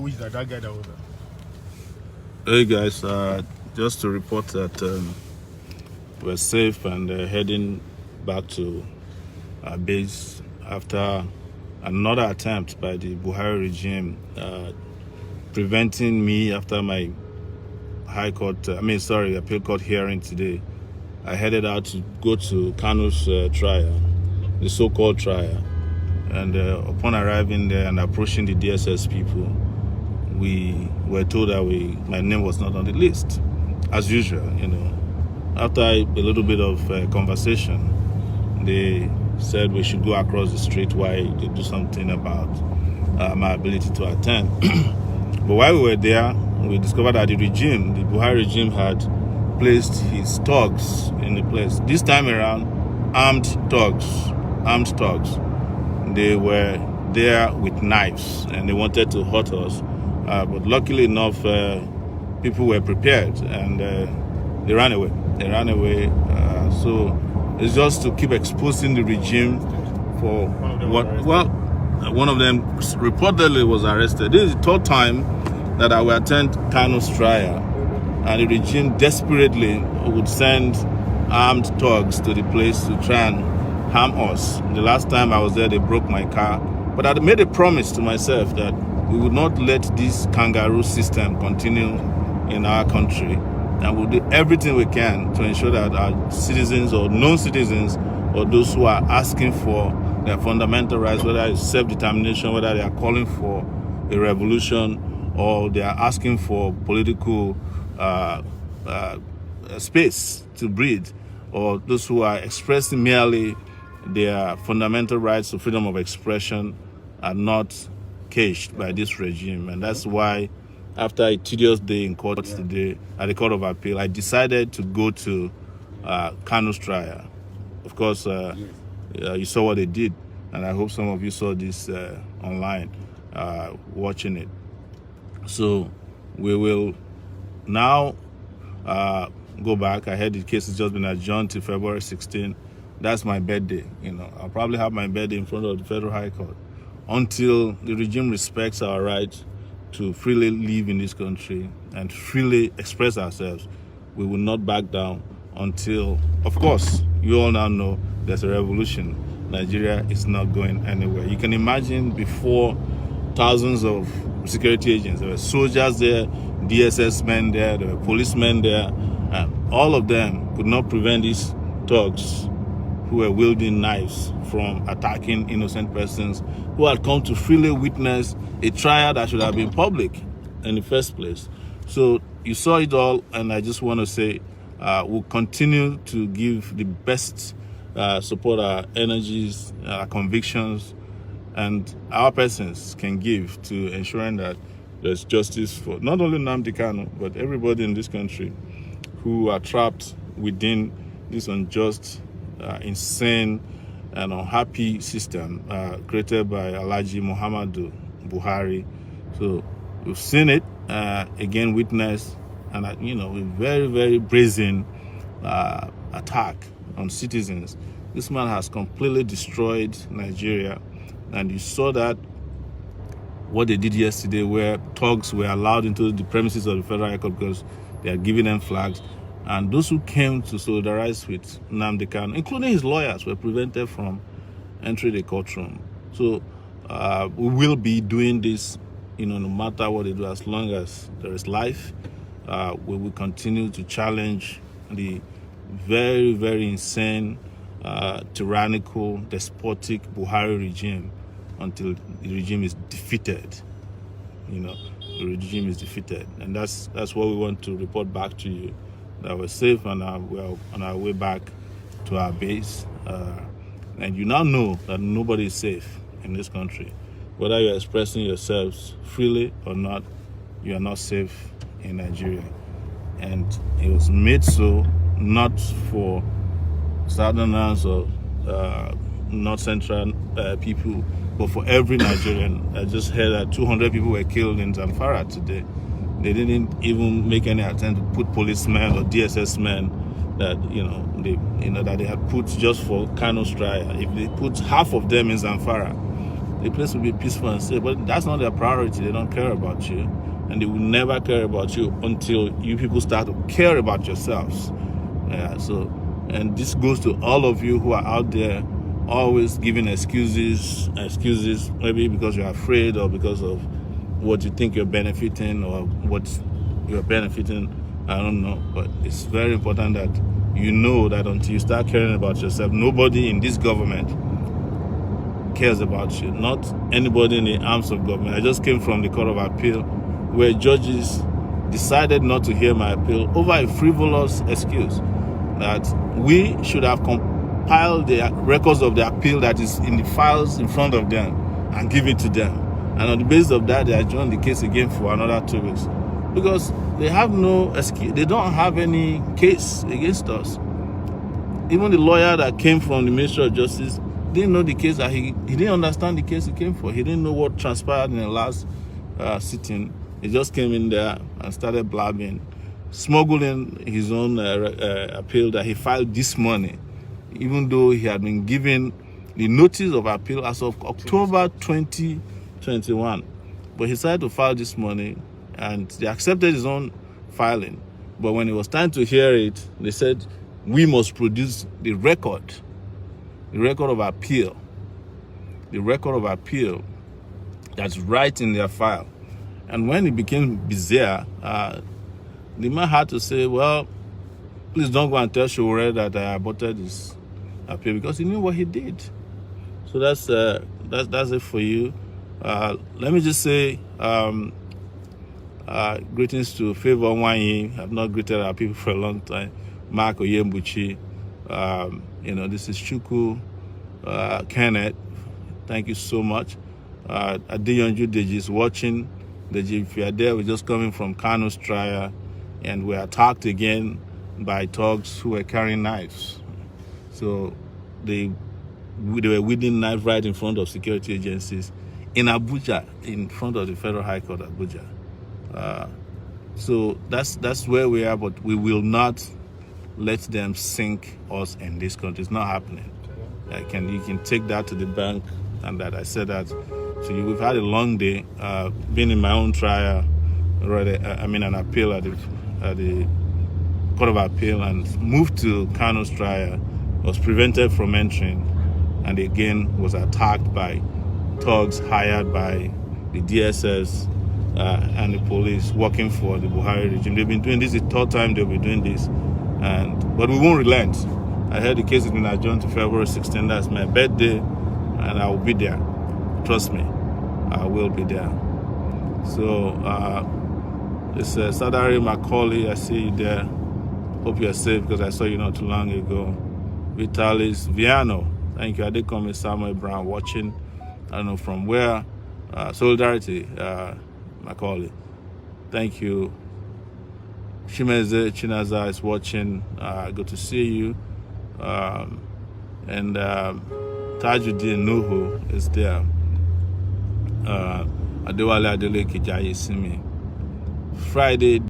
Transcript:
who is that guy that was there? Hey guys, just to report that we're safe and heading back to our base after another attempt by the Buhari regime preventing me after my appeal court hearing today. I headed out to go to Kanu's trial, the so-called trial, and upon arriving there and approaching the DSS people, we were told that my name was not on the list, as usual. After a little bit of conversation, they said we should go across the street while they do something about my ability to attend. But while we were there, we discovered that the Buhari regime had placed his thugs in the place. This time around, armed thugs. They were there with knives and they wanted to hurt us. But luckily enough, people were prepared and they ran away. So it's just to keep exposing the regime for what? Well, one of them reportedly was arrested. This is the third time that I will attend Kanu's trial, and the regime desperately would send armed thugs to the place to try and harm us. The last time I was there, they broke my car. But I made a promise to myself that we would not let this kangaroo system continue in our country, and we'll do everything we can to ensure that our citizens or non-citizens or those who are asking for their fundamental rights, whether it's self-determination, whether they are calling for a revolution or they are asking for political space to breathe, or those who are expressing merely their fundamental rights to freedom of expression, are not caged by this regime. And that's why, after a tedious day in court today, at the Court of Appeal, I decided to go to Kanu's trial. Of course, you saw what they did, and I hope some of you saw this online, watching it. So we will now go back. I heard the case has just been adjourned to February 16. That's my birthday. I'll probably have my birthday in front of the Federal High Court until the regime respects our right to freely live in this country and freely express ourselves. We will not back down until, of course, you all now know there's a revolution. Nigeria is not going anywhere. You can imagine before, thousands of security agents, there were soldiers there, DSS men there were policemen there, and all of them could not prevent these thugs who were wielding knives from attacking innocent persons who had come to freely witness a trial that should have been public in the first place. So you saw it all, and I just want to say we'll continue to give the best support our energies, our convictions, and our persons can give to ensuring that there's justice for not only Nnamdi Kanu, but everybody in this country who are trapped within this unjust, insane, and unhappy system created by Alhaji Muhammadu Buhari. So we've seen it again, witnessed, and a very, very brazen attack on citizens. This man has completely destroyed Nigeria, and you saw that what they did yesterday, where thugs were allowed into the premises of the Federal High Court because they are giving them flags, and those who came to solidarize with Nnamdi Kanu, including his lawyers, were prevented from entering the courtroom. So we will be doing this, no matter what they do, as long as there is life. We will continue to challenge the very, very insane, tyrannical, despotic Buhari regime until the regime is defeated. The regime is defeated, and that's what we want to report back to you, that we're safe and we're on our way back to our base. And you now know that nobody is safe in this country. Whether you're expressing yourselves freely or not, you are not safe in Nigeria. And it was made so not for Southerners or North Central people, but for every Nigerian. I just heard that 200 people were killed in Zamfara today. They didn't even make any attempt to put policemen or DSS men that that they had put just for Kanu's trial. If they put half of them in Zamfara, the place will be peaceful and safe. But that's not their priority. They don't care about you. And they will never care about you until you people start to care about yourselves. Yeah, so, and this goes to all of you who are out there always giving excuses, maybe because you're afraid or because of what you think you're benefiting or what you're benefiting. I don't know, but it's very important that you know that until you start caring about yourself, nobody in this government cares about you, not anybody in the arms of government. I just came from the Court of Appeal where judges decided not to hear my appeal over a frivolous excuse that we should have compiled the records of the appeal that is in the files in front of them and give it to them. And on the basis of that, they adjourned the case again for another 2 weeks. Because they have no excuse, they don't have any case against us. Even the lawyer that came from the Ministry of Justice didn't know the case, that he didn't understand the case he came for. He didn't know what transpired in the last sitting. He just came in there and started blabbing, smuggling his own appeal that he filed this morning, even though he had been given the notice of appeal as of October 2021. But he decided to file this morning, and they accepted his own filing. But when it was time to hear it, they said, we must produce the record of appeal, that's right in their file. And when it became bizarre, the man had to say, well, please don't go and tell Sowore that I aborted his appeal, because he knew what he did. So that's it for you. Let me just say greetings to Favor Wanyi. I've not greeted our people for a long time. Mark Oyembuchi. This is Chuku, Kenneth. Thank you so much. Adeyonju Deji is watching. Deji, if you are there, we're just coming from Kanu's trial, and we are attacked again by thugs who were carrying knives. So they were wielding knife right in front of security agencies in Abuja, in front of the Federal High Court, Abuja. So that's where we are, but we will not let them sink us in this country. It's not happening. You can take that to the bank, and that I said that to you. We've had a long day. Been in my own trial, an appeal at the Court of Appeal, and moved to Kanu's trial. Was prevented from entering, and again was attacked by thugs hired by the DSS and the police working for the Buhari regime. They've been doing this, the third time they'll be doing this, but we won't relent. I heard the case has been adjourned to February 16th. That's my birthday, and I will be there. Trust me, I will be there. So it's Sadari Macaulay. I see you there. Hope you're safe, because I saw you not too long ago. Vitalis Viano. Thank you. Adekome Samuel Brown watching. I don't know from where. Solidarity Macaulay. Thank you. Shimeze Chinaza is watching. Good to see you. And Tajuddin Nuhu is there. Adewale Adeleke Jaye Simi. Friday.